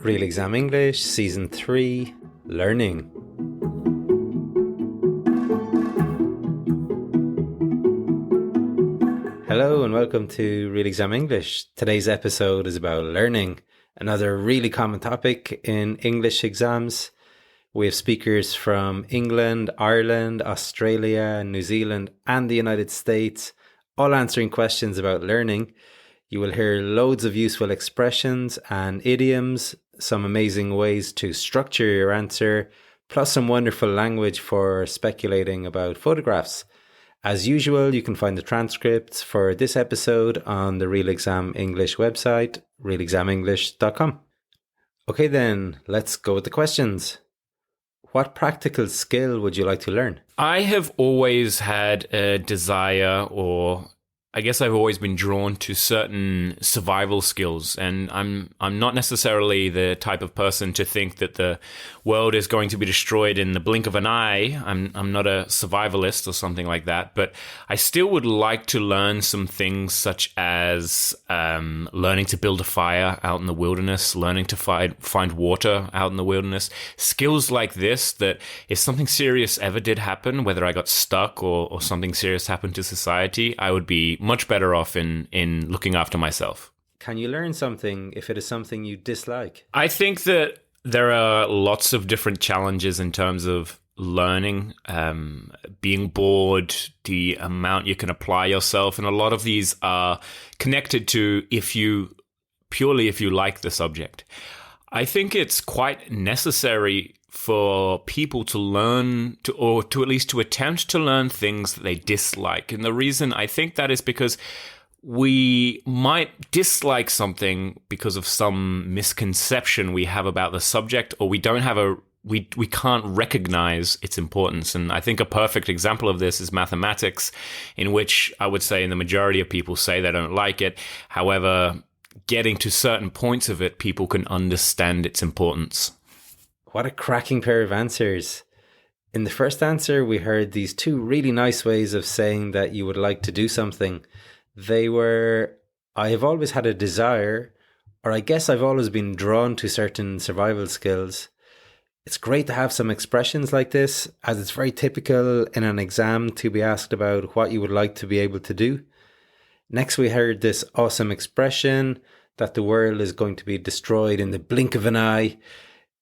Real Exam English, Season 3, Learning. Hello and welcome to Real Exam English. Today's episode is about learning, another really common topic in English exams. We have speakers from England, Ireland, Australia, New Zealand, and the United States, all answering questions about learning. You will hear loads of useful expressions and idioms, some amazing ways to structure your answer, plus some wonderful language for speculating about photographs. As usual, you can find the transcripts for this episode on the Real Exam English website, realexamenglish.com. Okay then, let's go with the questions. What practical skill would you like to learn? I have always had a desire, or I guess I've always been drawn to certain survival skills, and I'm not necessarily the type of person to think that the world is going to be destroyed in the blink of an eye. I'm not a survivalist or something like that, but I still would like to learn some things such as learning to build a fire out in the wilderness, learning to find water out in the wilderness. Skills like this, that if something serious ever did happen, whether I got stuck or something serious happened to society, I would be much better off in looking after myself. Can you learn something if it is something you dislike? I think that there are lots of different challenges in terms of learning, being bored, the amount you can apply yourself, and a lot of these are connected to if you like the subject. I think it's quite necessary for people to learn or at least to attempt to learn things that they dislike. And the reason I think that is because we might dislike something because of some misconception we have about the subject, or we can't recognize its importance. And I think a perfect example of this is mathematics, in which I would say the majority of people say they don't like it. However, getting to certain points of it, people can understand its importance. What a cracking pair of answers. In the first answer, we heard these two really nice ways of saying that you would like to do something. They were, I have always had a desire, or I guess I've always been drawn to certain survival skills. It's great to have some expressions like this, as it's very typical in an exam to be asked about what you would like to be able to do. Next, we heard this awesome expression that the world is going to be destroyed in the blink of an eye.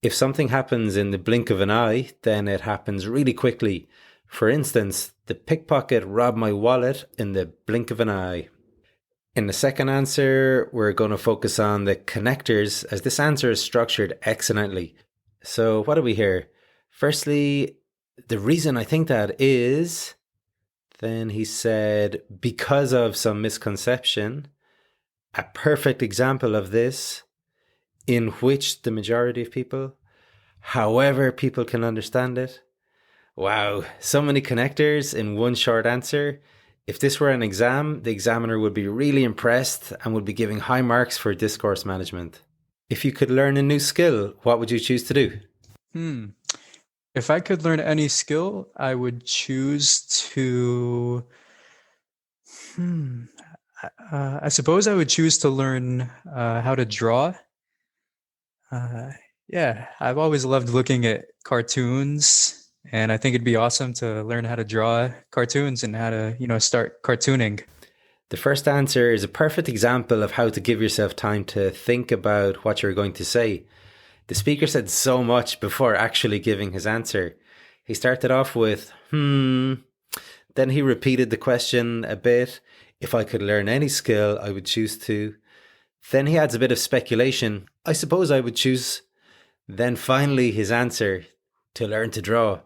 If something happens in the blink of an eye, then it happens really quickly. For instance, the pickpocket robbed my wallet in the blink of an eye. In the second answer, we're going to focus on the connectors, as this answer is structured excellently. So what do we hear? Firstly, the reason I think that is, then he said, because of some misconception. A perfect example of this, in which the majority of people, however people can understand it. Wow, so many connectors in one short answer. If this were an exam, the examiner would be really impressed and would be giving high marks for discourse management. If you could learn a new skill, what would you choose to do? If I could learn any skill, I would choose to... I suppose I would choose to learn how to draw. I've always loved looking at cartoons, and I think it'd be awesome to learn how to draw cartoons and how to, start cartooning. The first answer is a perfect example of how to give yourself time to think about what you're going to say. The speaker said so much before actually giving his answer. He started off with, then he repeated the question a bit. If I could learn any skill, I would choose to. Then he adds a bit of speculation. I suppose I would choose. Then finally his answer, to learn to draw.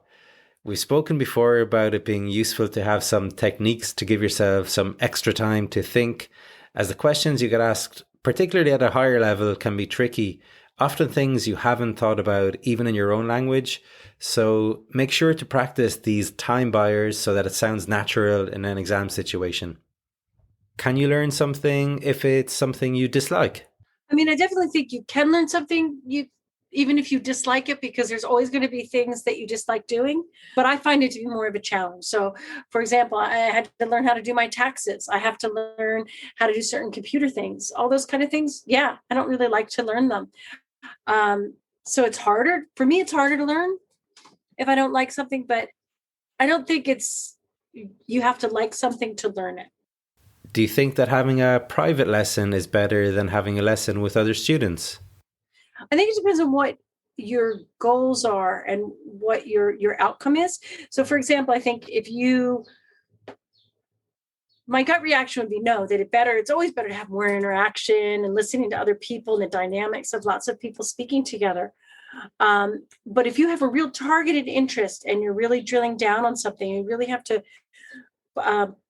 We've spoken before about it being useful to have some techniques to give yourself some extra time to think, as the questions you get asked, particularly at a higher level, can be tricky. Often things you haven't thought about even in your own language. So make sure to practice these time buyers so that it sounds natural in an exam situation. Can you learn something if it's something you dislike? I mean, I definitely think you can learn something even if you dislike it, because there's always going to be things that you dislike doing. But I find it to be more of a challenge. So, for example, I had to learn how to do my taxes. I have to learn how to do certain computer things, all those kind of things. Yeah, I don't really like to learn them. So it's harder for me. It's harder to learn if I don't like something, but I don't think you have to like something to learn it. Do you think that having a private lesson is better than having a lesson with other students? I think it depends on what your goals are and what your outcome is. So for example, I think my gut reaction would be no, that it's always better to have more interaction and listening to other people and the dynamics of lots of people speaking together. But if you have a real targeted interest and you're really drilling down on something, you really have to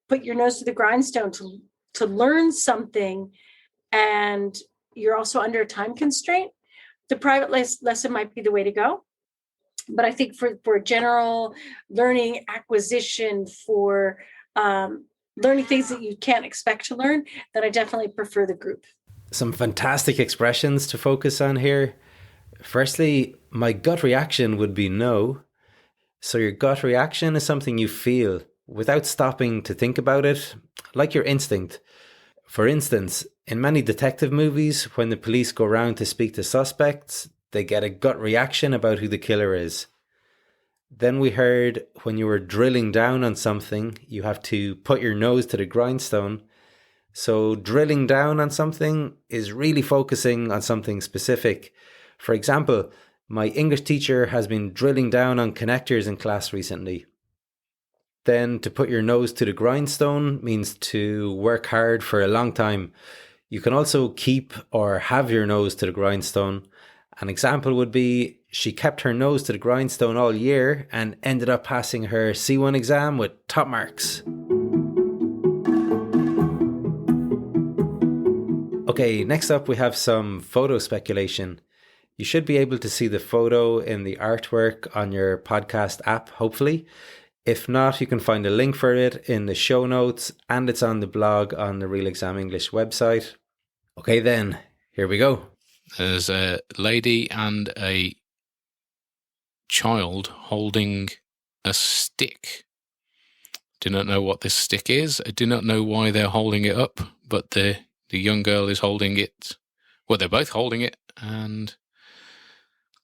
put your nose to the grindstone to learn something, and you're also under a time constraint, the private lesson might be the way to go. But I think for general learning acquisition, for learning things that you can't expect to learn, then I definitely prefer the group. Some fantastic expressions to focus on here. Firstly, my gut reaction would be no. So your gut reaction is something you feel without stopping to think about it, like your instinct. For instance, in many detective movies, when the police go around to speak to suspects, they get a gut reaction about who the killer is. Then we heard when you were drilling down on something, you have to put your nose to the grindstone. So drilling down on something is really focusing on something specific. For example, my English teacher has been drilling down on connectors in class recently. Then to put your nose to the grindstone means to work hard for a long time. You can also keep or have your nose to the grindstone. An example would be she kept her nose to the grindstone all year and ended up passing her C1 exam with top marks. Okay, next up we have some photo speculation. You should be able to see the photo in the artwork on your podcast app, hopefully. If not, you can find a link for it in the show notes, and it's on the blog on the Real Exam English website. Okay then, here we go. There's a lady and a child holding a stick. Do not know what this stick is. I do not know why they're holding it up, but the young girl is holding it. Well, they're both holding it, and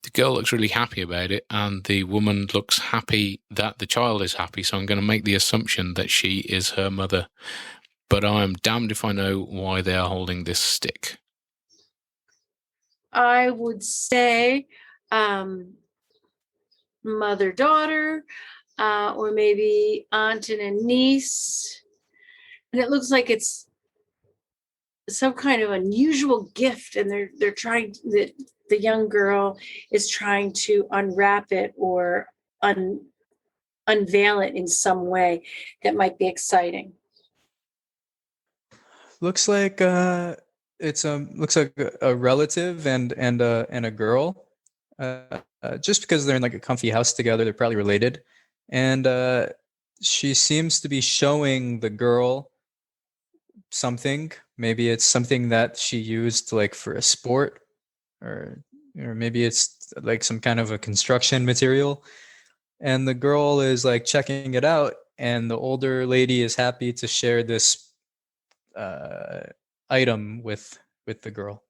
the girl looks really happy about it, and the woman looks happy that the child is happy, so I'm going to make the assumption that she is her mother. But I'm damned if I know why they are holding this stick. I would say mother-daughter, or maybe aunt and a niece. And it looks like it's some kind of unusual gift, and they're trying, the young girl is trying to unwrap it or unveil it in some way that might be exciting. Looks like looks like a relative and a girl. Just because they're in like a comfy house together, they're probably related. And she seems to be showing the girl something. Maybe it's something that she used like for a sport, or maybe it's like some kind of a construction material. And the girl is like checking it out, and the older lady is happy to share this item with the girl.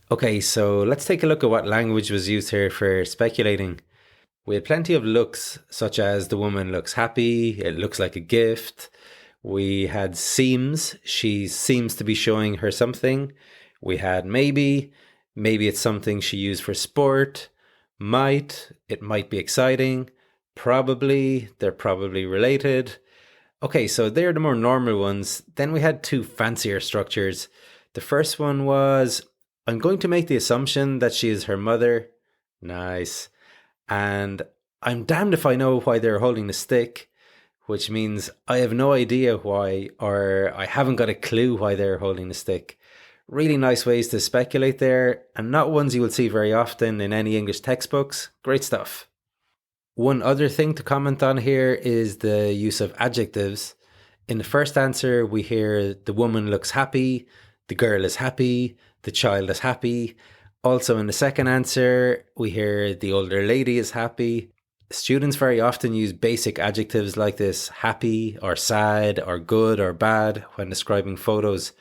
Okay, so let's take a look at what language was used here for speculating. We had plenty of looks, such as the woman looks happy, it looks like a gift. We had seems, she seems to be showing her something. We had maybe it's something she used for sport. Might, it might be exciting. Probably, they're probably related. Okay, so they're the more normal ones. Then we had two fancier structures. The first one was, I'm going to make the assumption that she is her mother. Nice. And I'm damned if I know why they're holding the stick, which means I have no idea why, or I haven't got a clue why they're holding the stick. Really nice ways to speculate there, and not ones you will see very often in any English textbooks. Great stuff. One other thing to comment on here is the use of adjectives. In the first answer, we hear the woman looks happy, the girl is happy, the child is happy. Also in the second answer, we hear the older lady is happy. Students very often use basic adjectives like this, happy or sad or good or bad, when describing photos.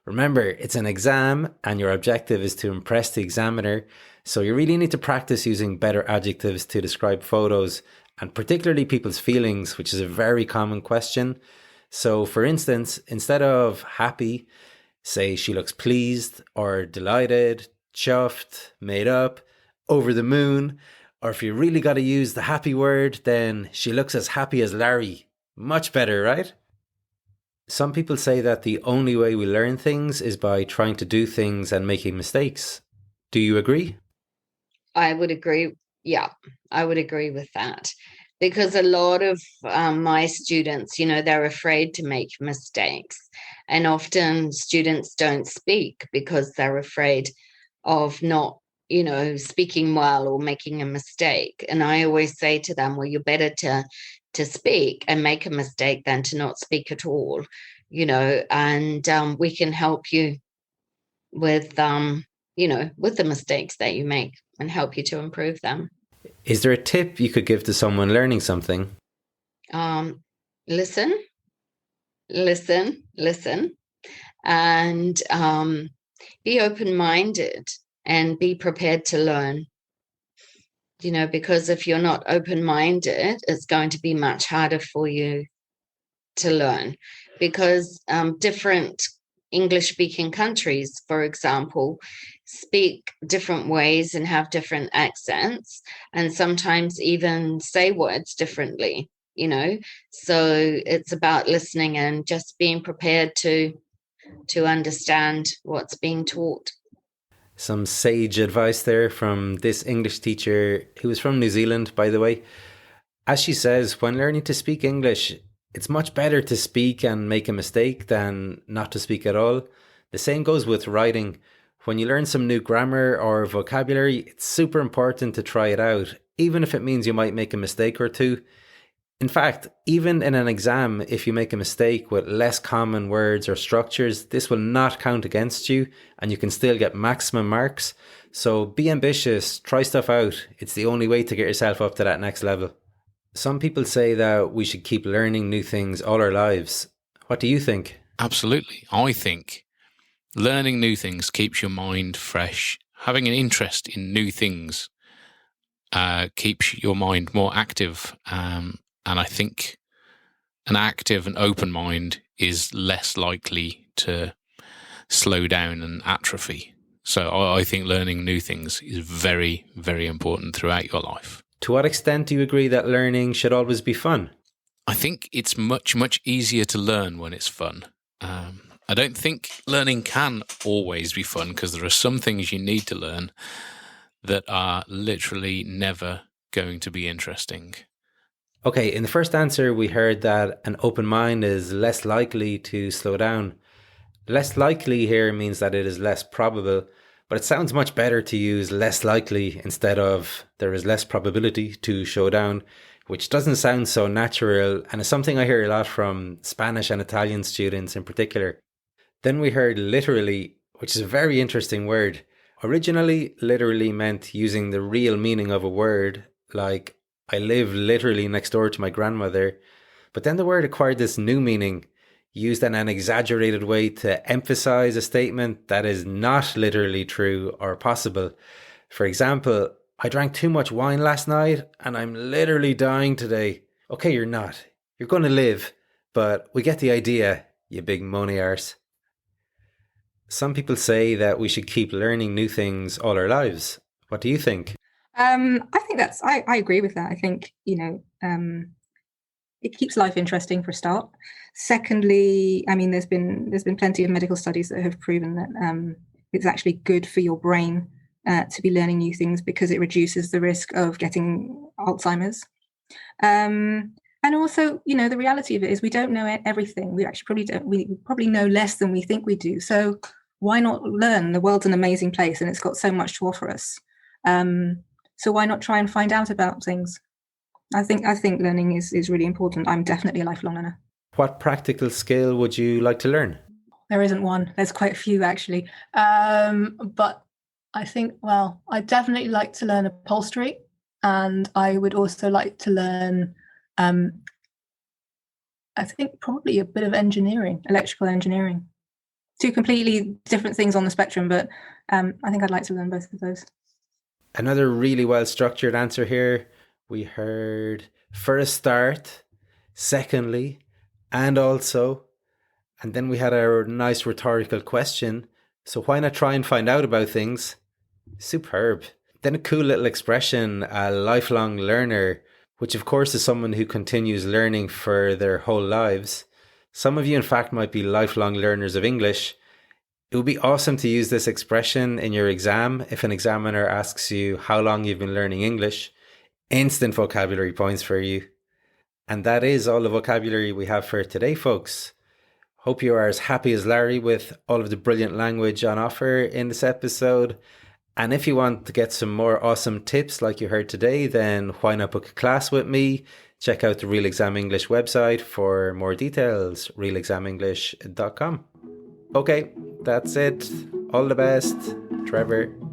Remember, it's an exam and your objective is to impress the examiner. So you really need to practice using better adjectives to describe photos and particularly people's feelings, which is a very common question. So for instance, instead of happy, say she looks pleased or delighted, chuffed, made up, over the moon. Or if you really got to use the happy word, then she looks as happy as Larry. Much better, right? Some people say that the only way we learn things is by trying to do things and making mistakes. Do you agree? I would agree. Yeah, I would agree with that. Because a lot of my students, they're afraid to make mistakes. And often students don't speak because they're afraid of not, speaking well or making a mistake. And I always say to them, well, you're better to speak and make a mistake than to not speak at all, and we can help you with, with the mistakes that you make and help you to improve them. Is there a tip you could give to someone learning something? Listen, and be open-minded and be prepared to learn. Because if you're not open-minded, it's going to be much harder for you to learn, because different English-speaking countries, for example, speak different ways and have different accents, and sometimes even say words differently, So it's about listening and just being prepared to understand what's being taught. Some sage advice there from this English teacher who was from New Zealand, by the way. As she says, when learning to speak English, it's much better to speak and make a mistake than not to speak at all. The same goes with writing. When you learn some new grammar or vocabulary, it's super important to try it out, even if it means you might make a mistake or two. In fact, even in an exam, if you make a mistake with less common words or structures, this will not count against you and you can still get maximum marks. So be ambitious, try stuff out. It's the only way to get yourself up to that next level. Some people say that we should keep learning new things all our lives. What do you think? Absolutely. I think learning new things keeps your mind fresh. Having an interest in new things keeps your mind more active. And I think an active and open mind is less likely to slow down and atrophy. So I think learning new things is very, very important throughout your life. To what extent do you agree that learning should always be fun? I think it's much, much easier to learn when it's fun. I don't think learning can always be fun, because there are some things you need to learn that are literally never going to be interesting. Okay, in the first answer, we heard that an open mind is less likely to slow down. Less likely here means that it is less probable, but it sounds much better to use less likely instead of there is less probability to slow down, which doesn't sound so natural and is something I hear a lot from Spanish and Italian students in particular. Then we heard literally, which is a very interesting word. Originally, literally meant using the real meaning of a word, like I live literally next door to my grandmother. But then the word acquired this new meaning, used in an exaggerated way to emphasize a statement that is not literally true or possible. For example, I drank too much wine last night and I'm literally dying today. Okay, you're not. You're going to live, but we get the idea, you big money arse. Some people say that we should keep learning new things all our lives. What do you think? I think I agree with that. I think, it keeps life interesting for a start. Secondly, I mean, there's been plenty of medical studies that have proven that it's actually good for your brain to be learning new things, because it reduces the risk of getting Alzheimer's. And also, the reality of it is we don't know everything. We actually probably don't. We probably know less than we think we do. So why not learn? The world's an amazing place and it's got so much to offer us. So why not try and find out about things? I think learning is really important. I'm definitely a lifelong learner. What practical skill would you like to learn? There isn't one. There's quite a few, actually. But I think, I'd definitely like to learn upholstery. And I would also like to learn, I think probably a bit of engineering, electrical engineering. two completely different things on the spectrum, but I think I'd like to learn both of those. Another really well structured answer here. We heard for a start, secondly, and also, and then we had our nice rhetorical question. So why not try and find out about things? Superb. Then a cool little expression, a lifelong learner, which of course is someone who continues learning for their whole lives. Some of you, in fact, might be lifelong learners of English. It would be awesome to use this expression in your exam if an examiner asks you how long you've been learning English. Instant vocabulary points for you. And that is all the vocabulary we have for today, folks. Hope you are as happy as Larry with all of the brilliant language on offer in this episode. And if you want to get some more awesome tips like you heard today, then why not book a class with me? Check out the Real Exam English website for more details, realexamenglish.com. Okay, that's it. All the best. Trevor.